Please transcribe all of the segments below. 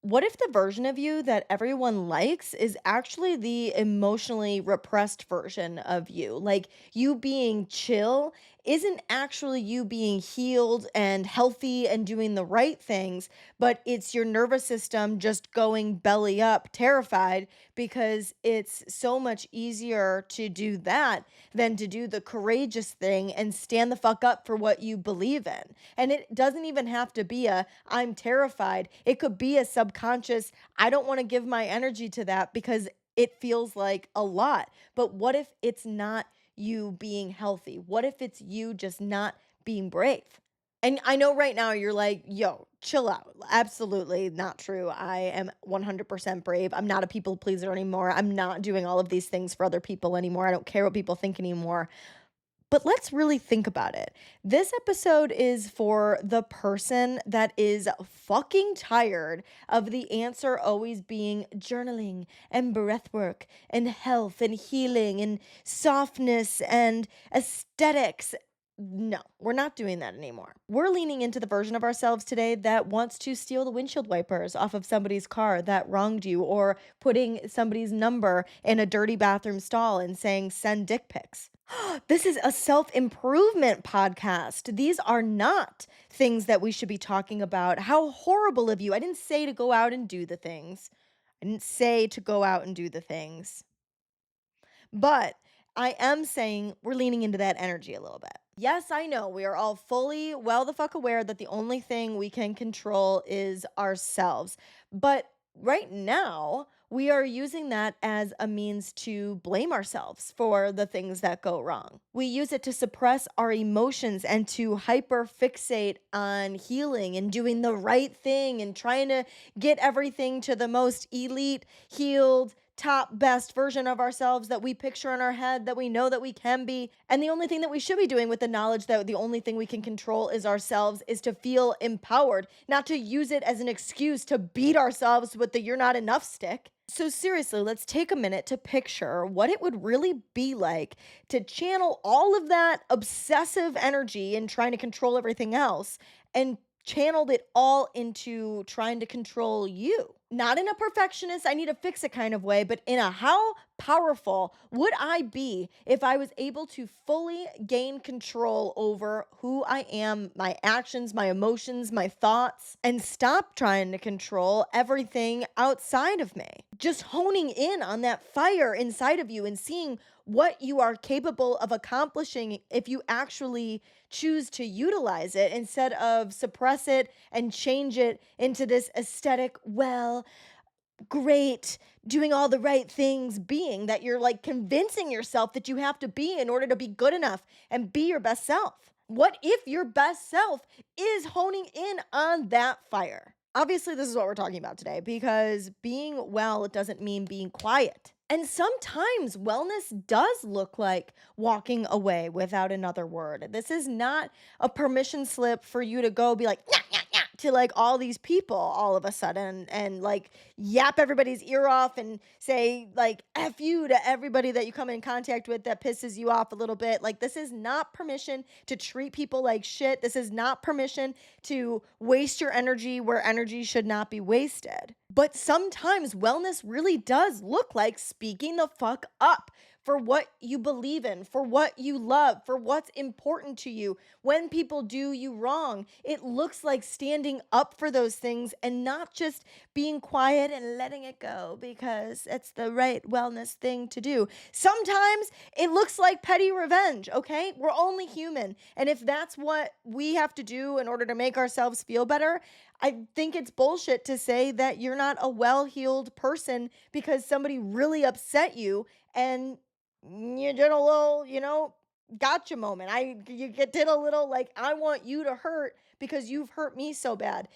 What if the version of you that everyone likes is actually the emotionally repressed version of you? Like you being chill isn't actually you being healed and healthy and doing the right things, but it's your nervous system just going belly up, terrified, because it's so much easier to do that than to do the courageous thing and stand the fuck up for what you believe in. And it doesn't even have to be a I'm terrified. It could be a subconscious, I don't want to give my energy to that because it feels like a lot. But what if it's not you being healthy? What if it's you just not being brave? And I know right now you're like, yo, chill out. Absolutely not true. I am 100% brave. I'm not a people pleaser anymore. I'm not doing all of these things for other people anymore. I don't care what people think anymore. But let's really think about it. This episode is for the person that is fucking tired of the answer always being journaling and breath work and health and healing and softness and aesthetics. No, we're not doing that anymore. We're leaning into the version of ourselves today that wants to steal the windshield wipers off of somebody's car that wronged you, or putting somebody's number in a dirty bathroom stall and saying, send dick pics. This is a self improvement podcast. These are not things that we should be talking about. How horrible of you. I didn't say to go out and do the things. I didn't say to go out and do the things. But I am saying we're leaning into that energy a little bit. Yes, I know we are all fully well the fuck aware that the only thing we can control is ourselves. But right now, we are using that as a means to blame ourselves for the things that go wrong. We use it to suppress our emotions and to hyper fixate on healing and doing the right thing and trying to get everything to the most elite, healed, top best version of ourselves that we picture in our head, that we know that we can be. And the only thing that we should be doing, with the knowledge that the only thing we can control is ourselves, is to feel empowered, not to use it as an excuse to beat ourselves with the you're not enough stick. So seriously, let's take a minute to picture what it would really be like to channel all of that obsessive energy and trying to control everything else and channeled it all into trying to control you. Not in a perfectionist, I need to fix it kind of way, but in a how powerful would I be if I was able to fully gain control over who I am, my actions, my emotions, my thoughts, and stop trying to control everything outside of me. Just honing in on that fire inside of you and seeing what you are capable of accomplishing if you actually choose to utilize it instead of suppress it and change it into this aesthetic, well, great, doing all the right things being that you're like convincing yourself that you have to be in order to be good enough and be your best self. What if your best self is honing in on that fire? Obviously, this is what we're talking about today, because being well doesn't mean being quiet. And sometimes wellness does look like walking away without another word. This is not a permission slip for you to go be like, "Nyah, nyah, nyah," to like all these people all of a sudden and like yap everybody's ear off and say like F you to everybody that you come in contact with that pisses you off a little bit. Like, this is not permission to treat people like shit. This is not permission to waste your energy where energy should not be wasted. But sometimes wellness really does look like speaking the fuck up for what you believe in, for what you love, for what's important to you. When people do you wrong, it looks like standing up for those things and not just being quiet and letting it go because it's the right wellness thing to do. Sometimes it looks like petty revenge, okay? We're only human. And if that's what we have to do in order to make ourselves feel better, I think it's bullshit to say that you're not a well-heeled person because somebody really upset you and you did a little, gotcha moment. Did a little like, I want you to hurt because you've hurt me so bad.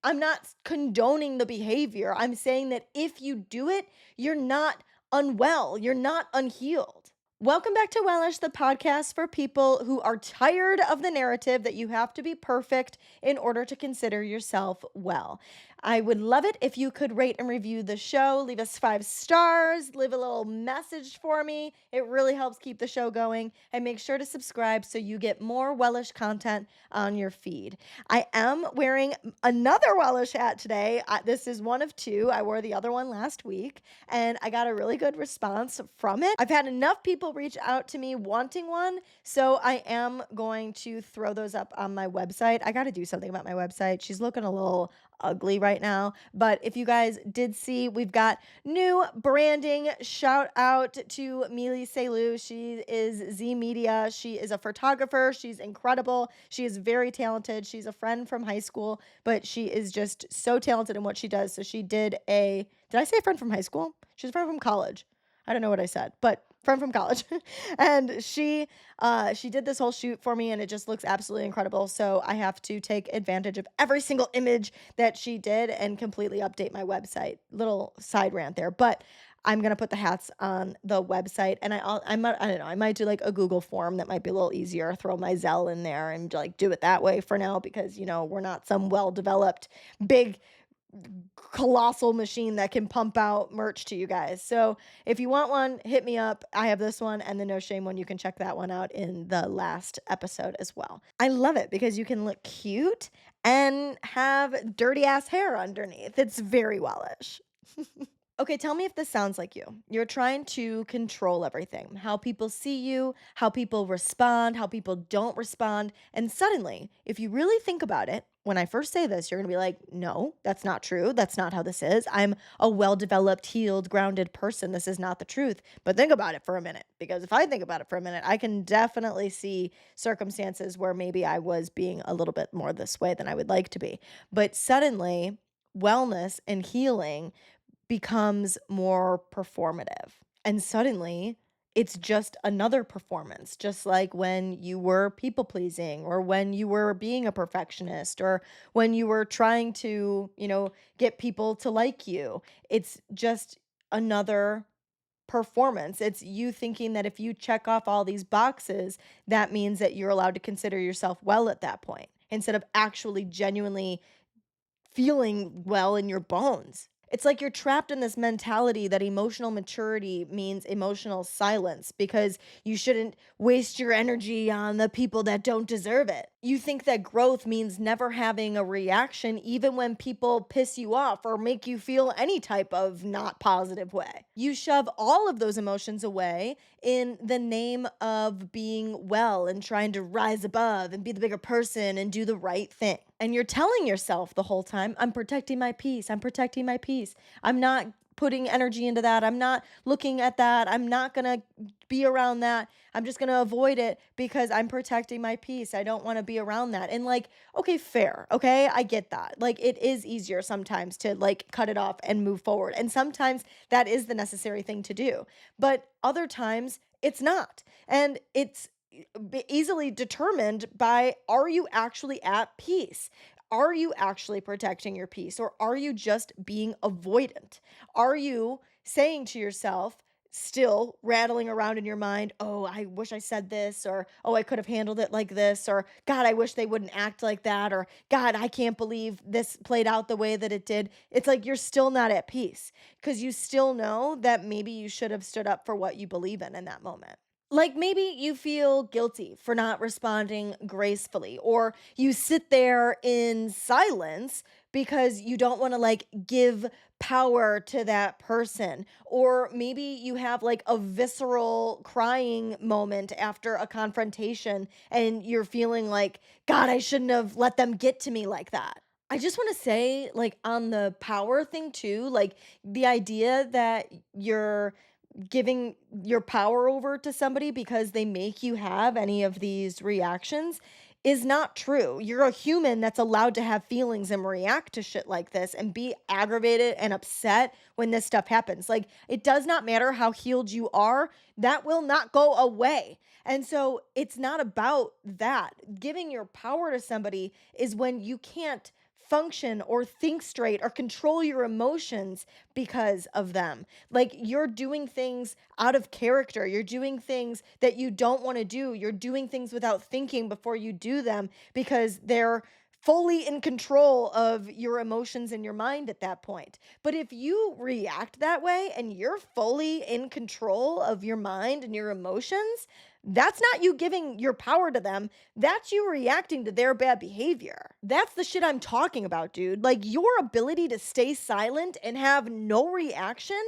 I'm not condoning the behavior. I'm saying that if you do it, you're not unwell. You're not unhealed. Welcome back to Wellish, the podcast for people who are tired of the narrative that you have to be perfect in order to consider yourself well. I would love it if you could rate and review the show, leave us 5 stars, leave a little message for me. It really helps keep the show going. And make sure to subscribe so you get more Wellish content on your feed. I am wearing another Wellish hat today. This is one of two. I wore the other one last week and I got a really good response from it. I've had enough people reach out to me wanting one, so I am going to throw those up on my website. I got to do something about my website. She's looking a little ugly right now. But if you guys did see, we've got new branding. Shout out to Mealy Selu. She is Z Media. She is a photographer. She's incredible. She is very talented. She's a friend from high school, but she is just so talented in what she does. So she did I say friend from high school? She's a friend from college. I don't know what I said, but friend from college. And she did this whole shoot for me and it just looks absolutely incredible. So I have to take advantage of every single image that she did and completely update my website. Little side rant there, but I'm gonna put the hats on the website, and I don't know, I might do like a Google form that might be a little easier. Throw my Zelle in there and like do it that way for now because we're not some well developed big colossal machine that can pump out merch to you guys. So if you want one, hit me up. I have this one and the No Shame one. You can check that one out in the last episode as well. I love it because you can look cute and have dirty ass hair underneath. It's very wellish. Okay, tell me if this sounds like you. You're trying to control everything, how people see you, how people respond, how people don't respond. And suddenly, if you really think about it, when I first say this, you're going to be like, no, that's not true. That's not how this is. I'm a well developed, healed, grounded person. This is not the truth. But think about it for a minute, because if I think about it for a minute, I can definitely see circumstances where maybe I was being a little bit more this way than I would like to be. But suddenly, wellness and healing becomes more performative. And suddenly, it's just another performance, just like when you were people pleasing, or when you were being a perfectionist, or when you were trying to, get people to like you. It's just another performance. It's you thinking that if you check off all these boxes, that means that you're allowed to consider yourself well at that point, instead of actually genuinely feeling well in your bones. It's like you're trapped in this mentality that emotional maturity means emotional silence because you shouldn't waste your energy on the people that don't deserve it. You think that growth means never having a reaction, even when people piss you off or make you feel any type of not positive way. You shove all of those emotions away in the name of being well and trying to rise above and be the bigger person and do the right thing. And you're telling yourself the whole time, I'm protecting my peace. I'm protecting my peace. I'm not putting energy into that. I'm not looking at that. I'm not going to be around that. I'm just going to avoid it because I'm protecting my peace. I don't want to be around that. And like, okay, fair. Okay. I get that. Like, it is easier sometimes to like cut it off and move forward. And sometimes that is the necessary thing to do. But other times it's not. And it's easily determined by, are you actually at peace? Are you actually protecting your peace, or are you just being avoidant? Are you saying to yourself, still rattling around in your mind, oh, I wish I said this, or oh, I could have handled it like this, or God, I wish they wouldn't act like that, or God, I can't believe this played out the way that it did. It's like you're still not at peace because you still know that maybe you should have stood up for what you believe in that moment. Like maybe you feel guilty for not responding gracefully, or you sit there in silence because you don't want to like give power to that person, or maybe you have like a visceral crying moment after a confrontation and you're feeling like, God, I shouldn't have let them get to me like that. I just want to say, like, on the power thing too, like the idea that you're giving your power over to somebody because they make you have any of these reactions is not true. You're a human that's allowed to have feelings and react to shit like this and be aggravated and upset when this stuff happens. Like, it does not matter how healed you are, that will not go away. And so it's not about that. Giving your power to somebody is when you can't function or think straight or control your emotions because of them. Like, you're doing things out of character. You're doing things that you don't want to do. You're doing things without thinking before you do them because they're fully in control of your emotions and your mind at that point. But if you react that way and you're fully in control of your mind and your emotions, that's not you giving your power to them. That's you reacting to their bad behavior. That's the shit I'm talking about, dude. Like, your ability to stay silent and have no reaction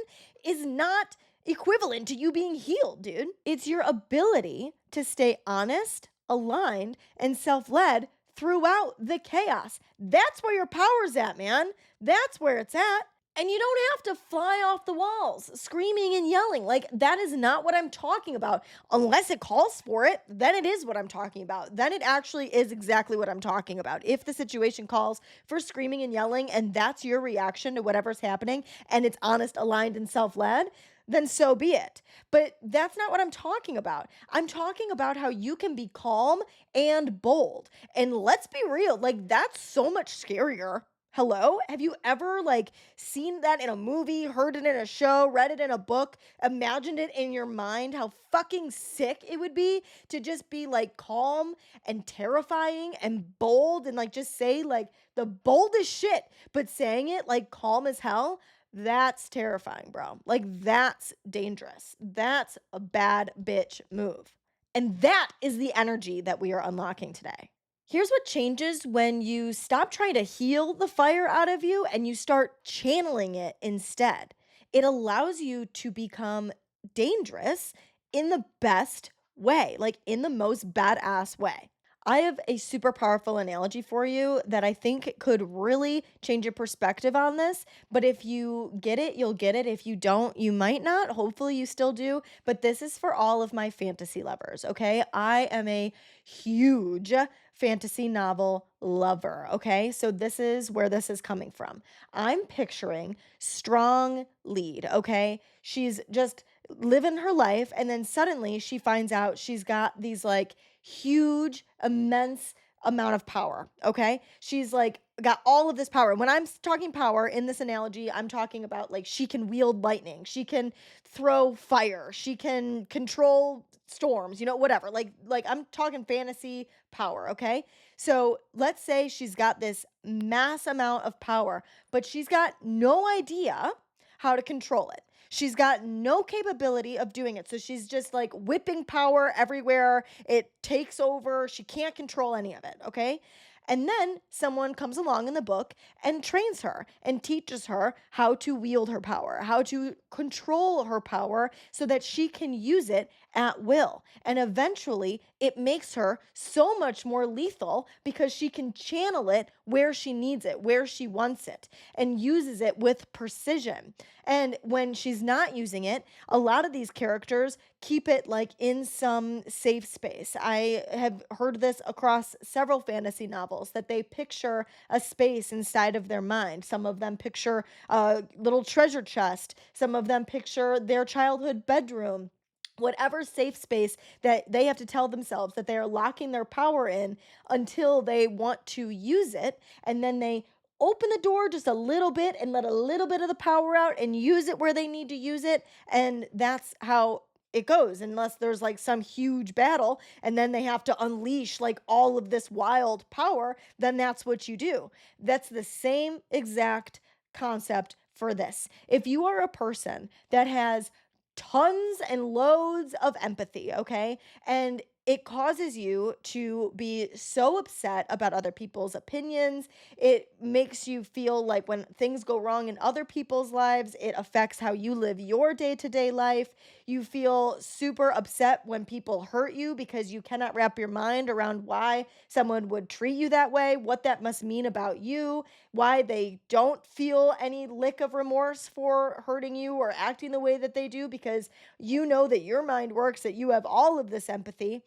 is not equivalent to you being healed, dude. It's your ability to stay honest, aligned, and self led throughout the chaos. That's where your power's at, man. That's where it's at. And you don't have to fly off the walls screaming and yelling. Like, that is not what I'm talking about. Unless it calls for it, then it is what I'm talking about. Then it actually is exactly what I'm talking about. If the situation calls for screaming and yelling, and that's your reaction to whatever's happening, and it's honest, aligned, and self led, then so be it. But that's not what I'm talking about. I'm talking about how you can be calm and bold. And let's be real, like, that's so much scarier. Hello? Have you ever like seen that in a movie, heard it in a show, read it in a book, imagined it in your mind how fucking sick it would be to just be like calm and terrifying and bold and like just say like the boldest shit, but saying it like calm as hell? That's terrifying, bro. Like, that's dangerous. That's a bad bitch move. And that is the energy that we are unlocking today. Here's what changes when you stop trying to heal the fire out of you and you start channeling it instead. It allows you to become dangerous in the best way, like in the most badass way. I have a super powerful analogy for you that I think could really change your perspective on this. But if you get it, you'll get it. If you don't, you might not. Hopefully, you still do. But this is for all of my fantasy lovers, okay? I am a huge fantasy novel lover, okay? So this is where this is coming from. I'm picturing strong lead, okay? She's just living her life and then suddenly she finds out she's got these like huge, immense amount of power, okay? She's like got all of this power. When I'm talking power in this analogy, I'm talking about like she can wield lightning, she can throw fire, she can control storms, whatever. Like I'm talking fantasy power, okay? So, let's say she's got this mass amount of power, but she's got no idea how to control it. She's got no capability of doing it. So she's just like whipping power everywhere. It takes over. She can't control any of it. Okay. And then someone comes along in the book and trains her and teaches her how to wield her power, how to control her power so that she can use it at will. And eventually it makes her so much more lethal because she can channel it where she needs it, where she wants it, and uses it with precision. And when she's not using it, a lot of these characters keep it like in some safe space. I have heard this across several fantasy novels that they picture a space inside of their mind. Some of them picture a little treasure chest, some of them picture their childhood bedroom. Whatever safe space that they have to tell themselves that they are locking their power in until they want to use it. And then they open the door just a little bit and let a little bit of the power out and use it where they need to use it. And that's how it goes, unless there's like some huge battle and then they have to unleash like all of this wild power, then that's what you do. That's the same exact concept for this. If you are a person that has tons and loads of empathy, okay? And it causes you to be so upset about other people's opinions. It makes you feel like when things go wrong in other people's lives, it affects how you live your day to day life. You feel super upset when people hurt you because you cannot wrap your mind around why someone would treat you that way, what that must mean about you, why they don't feel any lick of remorse for hurting you or acting the way that they do because you know that your mind works, that you have all of this empathy.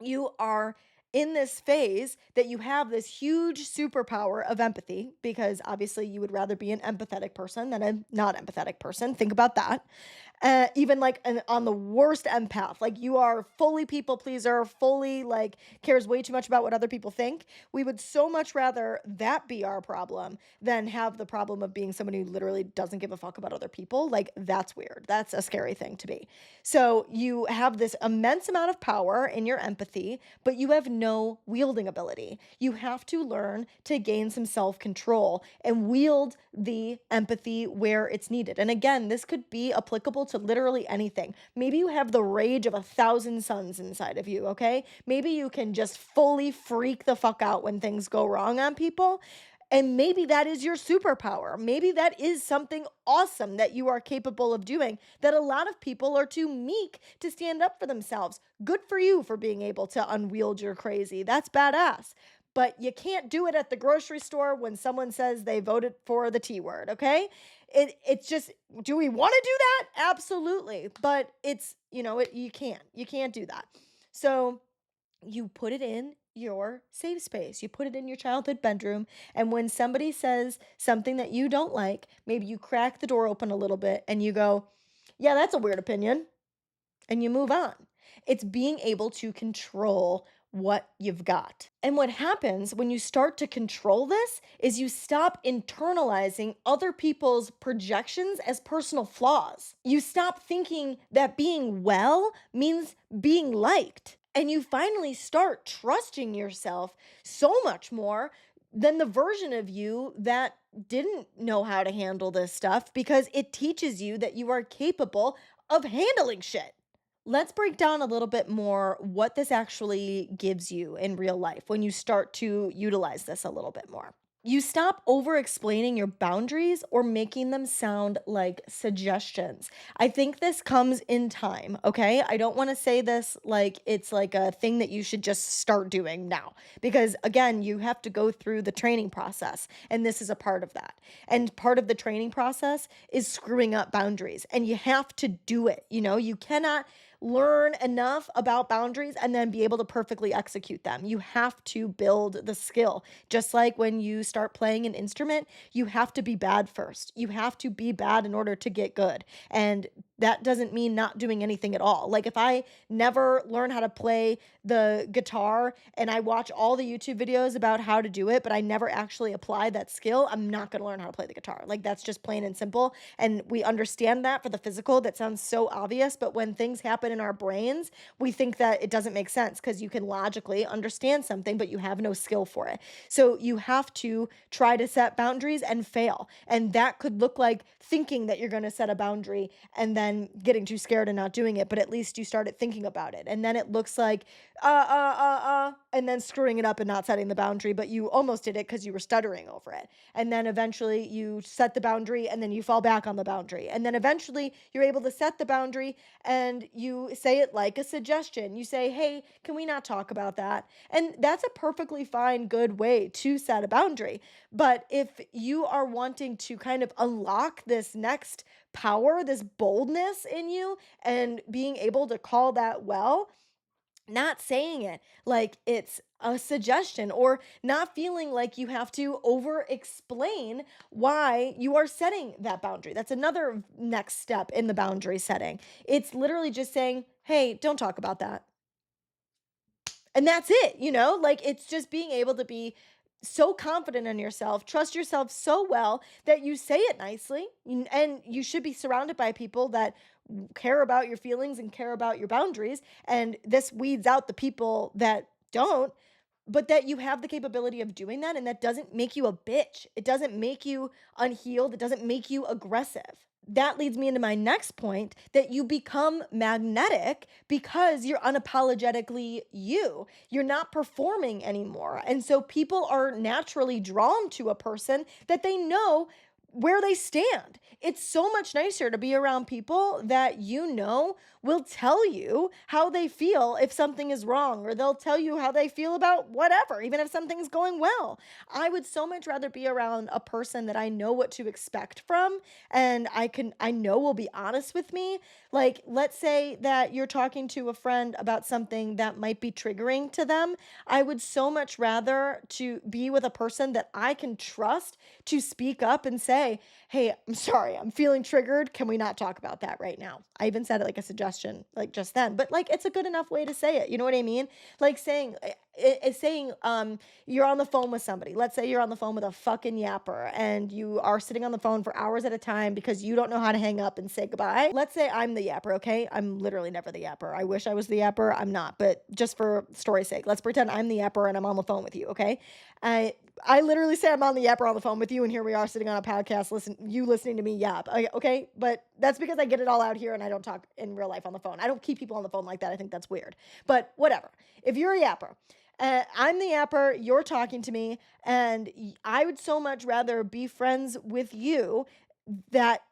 You are in this phase that you have this huge superpower of empathy because obviously you would rather be an empathetic person than a not empathetic person. Think about that. Even like on the worst empath, like you are fully people pleaser, fully like cares way too much about what other people think. We would so much rather that be our problem than have the problem of being somebody who literally doesn't give a fuck about other people. Like, that's weird. That's a scary thing to be. So you have this immense amount of power in your empathy, but you have no wielding ability. You have to learn to gain some self control and wield the empathy where it's needed. And again, this could be applicable to literally anything. Maybe you have the rage of 1,000 suns inside of you, okay? Maybe you can just fully freak the fuck out when things go wrong on people. And maybe that is your superpower. Maybe that is something awesome that you are capable of doing that a lot of people are too meek to stand up for themselves. Good for you for being able to unwield your crazy. That's badass. But you can't do it at the grocery store when someone says they voted for the T word, okay? It's just, do we want to do that? Absolutely. But it's, you can't. You can't do that. So you put it in your safe space. You put it in your childhood bedroom. And when somebody says something that you don't like, maybe you crack the door open a little bit and you go, yeah, that's a weird opinion. And you move on. It's being able to control what you've got. And what happens when you start to control this is you stop internalizing other people's projections as personal flaws. You stop thinking that being well means being liked. And you finally start trusting yourself so much more than the version of you that didn't know how to handle this stuff because it teaches you that you are capable of handling shit. Let's break down a little bit more what this actually gives you in real life when you start to utilize this a little bit more. You stop over explaining your boundaries or making them sound like suggestions. I think this comes in time, okay? I don't want to say this like it's like a thing that you should just start doing now because again, you have to go through the training process and this is a part of that. And part of the training process is screwing up boundaries and you have to do it. You cannot learn enough about boundaries and then be able to perfectly execute them. You have to build the skill. Just like when you start playing an instrument, you have to be bad first. You have to be bad in order to get good. And that doesn't mean not doing anything at all. Like if I never learn how to play the guitar and I watch all the YouTube videos about how to do it, but I never actually apply that skill, I'm not going to learn how to play the guitar. Like that's just plain and simple. And we understand that for the physical. That sounds so obvious, but when things happen in our brains, we think that it doesn't make sense because you can logically understand something, but you have no skill for it. So you have to try to set boundaries and fail. And that could look like thinking that you're going to set a boundary and then getting too scared and not doing it, but at least you started thinking about it. And then it looks like, and then screwing it up and not setting the boundary, but you almost did it because you were stuttering over it. And then eventually you set the boundary and then you fall back on the boundary. And then eventually you're able to set the boundary and you say it like a suggestion. You say, hey, can we not talk about that? And that's a perfectly fine, good way to set a boundary. But if you are wanting to kind of unlock this next power, this boldness in you, and being able to call that well, not saying it like it's a suggestion or not feeling like you have to over explain why you are setting that boundary. That's another next step in the boundary setting. It's literally just saying, hey, don't talk about that. And that's it, like it's just being able to be so confident in yourself, trust yourself so well that you say it nicely. And you should be surrounded by people that care about your feelings and care about your boundaries. And this weeds out the people that don't, but that you have the capability of doing that. And that doesn't make you a bitch. It doesn't make you unhealed. It doesn't make you aggressive. That leads me into my next point that you become magnetic because you're unapologetically you. You're not performing anymore. And so people are naturally drawn to a person that they know where they stand. It's so much nicer to be around people that will tell you how they feel if something is wrong, or they'll tell you how they feel about whatever, even if something's going well. I would so much rather be around a person that I know what to expect from and I know will be honest with me. Like, let's say that you're talking to a friend about something that might be triggering to them. I would so much rather to be with a person that I can trust to speak up and say, hey, I'm sorry, I'm feeling triggered. Can we not talk about that right now? I even said it like a suggestion, like just then, but like it's a good enough way to say it. You know what I mean? Like saying, It's saying you're on the phone with somebody. Let's say you're on the phone with a fucking yapper and you are sitting on the phone for hours at a time because you don't know how to hang up and say goodbye. Let's say I'm the yapper, okay? I'm literally never the yapper. I wish I was the yapper. I'm not, but just for story's sake, let's pretend I'm the yapper and I'm on the phone with you, okay? I literally say I'm on the yapper on the phone with you, and here we are sitting on a podcast, you listening to me yap. Okay, but that's because I get it all out here and I don't talk in real life on the phone. I don't keep people on the phone like that. I think that's weird. But whatever. If you're a yapper, I'm the yapper, you're talking to me, and I would so much rather be friends with you that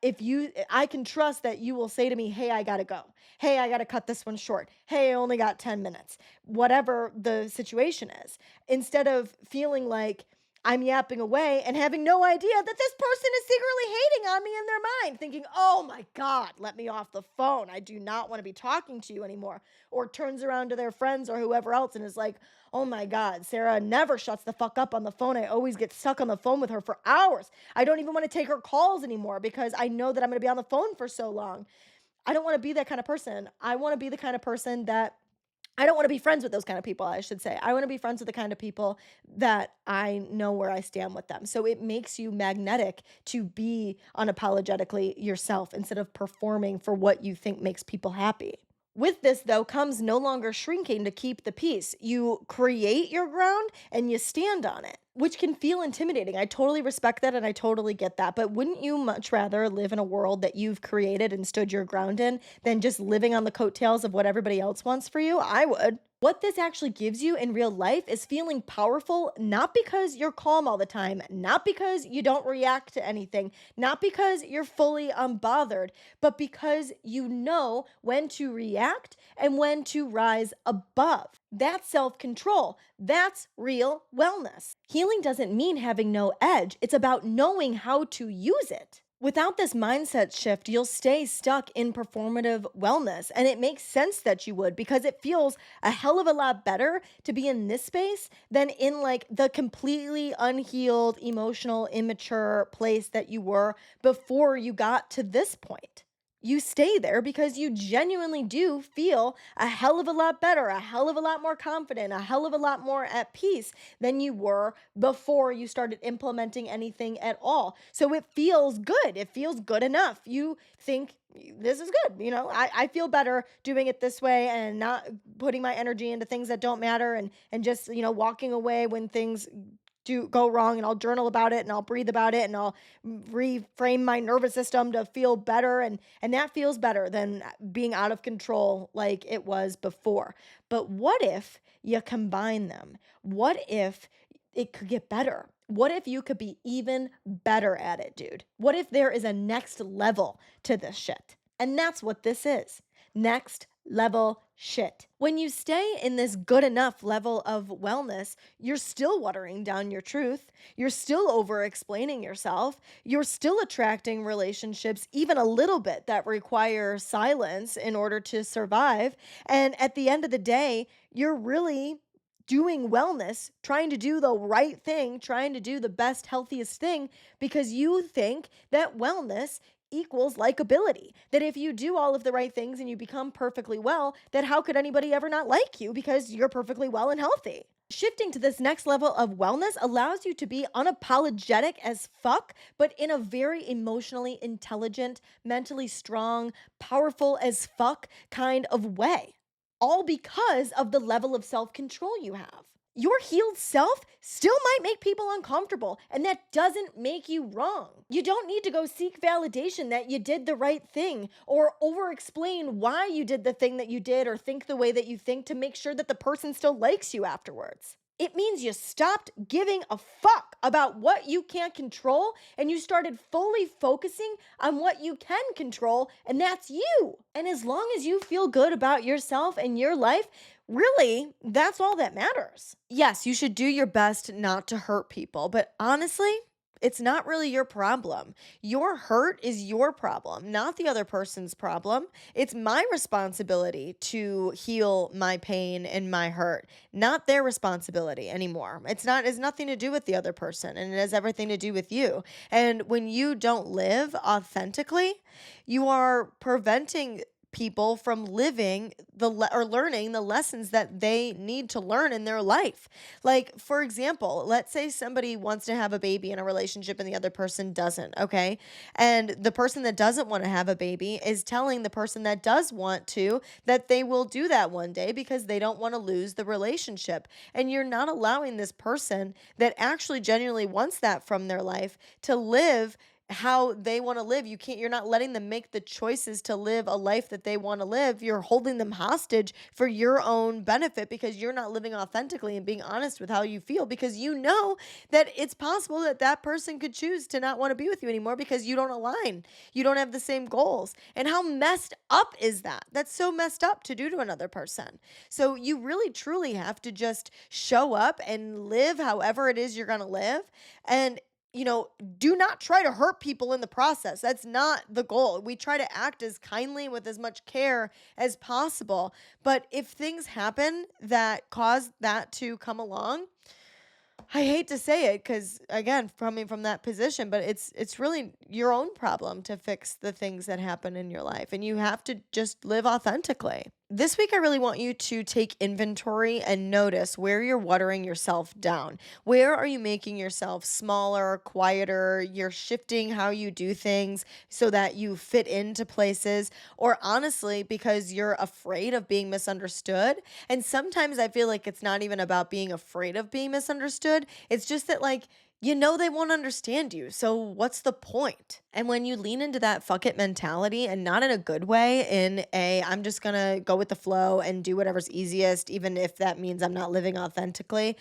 I can trust that you will say to me, hey, I gotta go. Hey, I gotta cut this one short. Hey, I only got 10 minutes. Whatever the situation is. Instead of feeling like I'm yapping away and having no idea that this person is secretly hating on me in their mind, thinking, oh my God, let me off the phone. I do not want to be talking to you anymore. Or turns around to their friends or whoever else and is like, oh my God, Sarah never shuts the fuck up on the phone. I always get stuck on the phone with her for hours. I don't even want to take her calls anymore because I know that I'm going to be on the phone for so long. I don't want to be that kind of person. I want to be the kind of person that I don't want to be friends with those kind of people, I should say. I want to be friends with the kind of people that I know where I stand with them. So it makes you magnetic to be unapologetically yourself instead of performing for what you think makes people happy. With this, though, comes no longer shrinking to keep the peace. You create your ground and you stand on it, which can feel intimidating. I totally respect that and I totally get that. But wouldn't you much rather live in a world that you've created and stood your ground in than just living on the coattails of what everybody else wants for you? I would. What this actually gives you in real life is feeling powerful, not because you're calm all the time, not because you don't react to anything, not because you're fully unbothered, but because you know when to react and when to rise above. That's self control. That's real wellness. Healing doesn't mean having no edge, it's about knowing how to use it. Without this mindset shift, you'll stay stuck in performative wellness. And it makes sense that you would because it feels a hell of a lot better to be in this space than in like the completely unhealed, emotional, immature place that you were before you got to this point. You stay there because you genuinely do feel a hell of a lot better, a hell of a lot more confident, a hell of a lot more at peace than you were before you started implementing anything at all. So it feels good. It feels good enough. You think this is good. I feel better doing it this way and not putting my energy into things that don't matter and just, walking away when things do go wrong, and I'll journal about it and I'll breathe about it and I'll reframe my nervous system to feel better, and that feels better than being out of control like it was before. But what if you combine them? What if it could get better? What if you could be even better at it, dude? What if there is a next level to this shit? And that's what this is. Next level shit. When you stay in this good enough level of wellness, you're still watering down your truth. You're still over explaining yourself. You're still attracting relationships, even a little bit, that require silence in order to survive. And at the end of the day, you're really doing wellness, trying to do the right thing, trying to do the best, healthiest thing because you think that wellness equals likability. That if you do all of the right things and you become perfectly well, that how could anybody ever not like you because you're perfectly well and healthy? Shifting to this next level of wellness allows you to be unapologetic as fuck, but in a very emotionally intelligent, mentally strong, powerful as fuck kind of way. All because of the level of self control you have. Your healed self still might make people uncomfortable, and that doesn't make you wrong. You don't need to go seek validation that you did the right thing or over explain why you did the thing that you did or think the way that you think to make sure that the person still likes you afterwards. It means you stopped giving a fuck about what you can't control and you started fully focusing on what you can control, and that's you. And as long as you feel good about yourself and your life, really, that's all that matters. Yes, you should do your best not to hurt people, but honestly, it's not really your problem. Your hurt is your problem, not the other person's problem. It's my responsibility to heal my pain and my hurt, not their responsibility anymore. It's nothing to do with the other person, and it has everything to do with you. And when you don't live authentically, you are preventing people from living or learning the lessons that they need to learn in their life. Like, for example, let's say somebody wants to have a baby in a relationship and the other person doesn't, okay? And the person that doesn't want to have a baby is telling the person that does want to that they will do that one day because they don't want to lose the relationship. And you're not allowing this person that actually genuinely wants that from their life to live how they want to live. You're not letting them make the choices to live a life that they want to live. You're holding them hostage for your own benefit because you're not living authentically and being honest with how you feel, because you know that it's possible that that person could choose to not want to be with you anymore because you don't align. You don't have the same goals. And how messed up is that? That's so messed up to do to another person. So you really truly have to just show up and live however it is you're going to live. And do not try to hurt people in the process. That's not the goal. We try to act as kindly with as much care as possible. But if things happen that cause that to come along, I hate to say it because, again, coming from that position, but it's really your own problem to fix the things that happen in your life, and you have to just live authentically. This week, I really want you to take inventory and notice where you're watering yourself down. Where are you making yourself smaller, quieter? You're shifting how you do things so that you fit into places, or honestly, because you're afraid of being misunderstood. And sometimes I feel like it's not even about being afraid of being misunderstood. It's just that, like, they won't understand you. So what's the point? And when you lean into that fuck it mentality, and not in a good way, in a I'm just gonna go with the flow and do whatever's easiest, even if that means I'm not living authentically,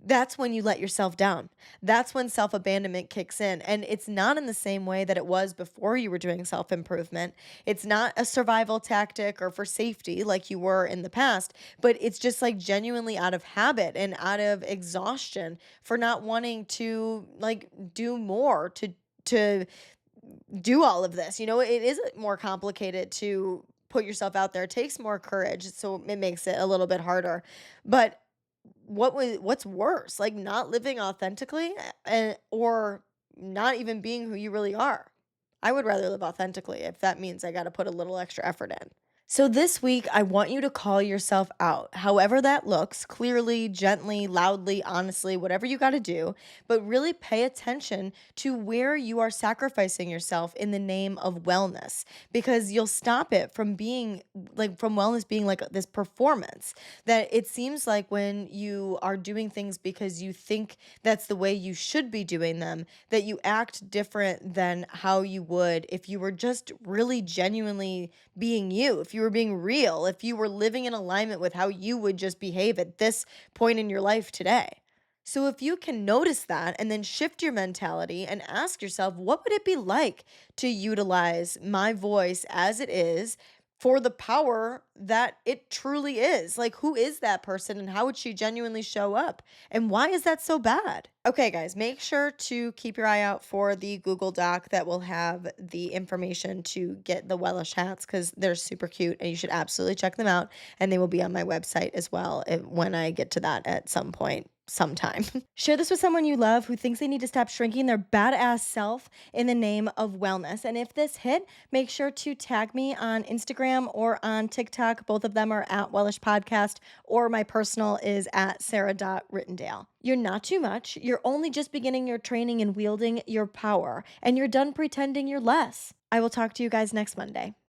that's when you let yourself down. That's when self abandonment kicks in. And it's not in the same way that it was before you were doing self improvement. It's not a survival tactic or for safety like you were in the past, but it's just like genuinely out of habit and out of exhaustion for not wanting to like do more to do all of this. It is more complicated to put yourself out there. It takes more courage, so it makes it a little bit harder. But what's worse? Like not living authentically and or not even being who you really are. I would rather live authentically if that means I got to put a little extra effort in. So this week, I want you to call yourself out, however that looks, clearly, gently, loudly, honestly, whatever you got to do, but really pay attention to where you are sacrificing yourself in the name of wellness, because you'll stop it from being from wellness being like this performance that it seems like when you are doing things because you think that's the way you should be doing them, that you act different than how you would if you were just really genuinely being you, if you were being real, if you were living in alignment with how you would just behave at this point in your life today. So if you can notice that and then shift your mentality and ask yourself, what would it be like to utilize my voice as it is for the power that it truly is? Like, who is that person and how would she genuinely show up? And why is that so bad? Okay, guys, make sure to keep your eye out for the Google Doc that will have the information to get the Wellish hats because they're super cute and you should absolutely check them out. And they will be on my website as well when I get to that at some point sometime. Share this with someone you love who thinks they need to stop shrinking their badass self in the name of wellness. And if this hit, make sure to tag me on Instagram or on TikTok. Both of them are at Wellish Podcast, or my personal is at Sarah.Rittendale. You're not too much. You're only just beginning your training in wielding your power, and you're done pretending you're less. I will talk to you guys next Monday.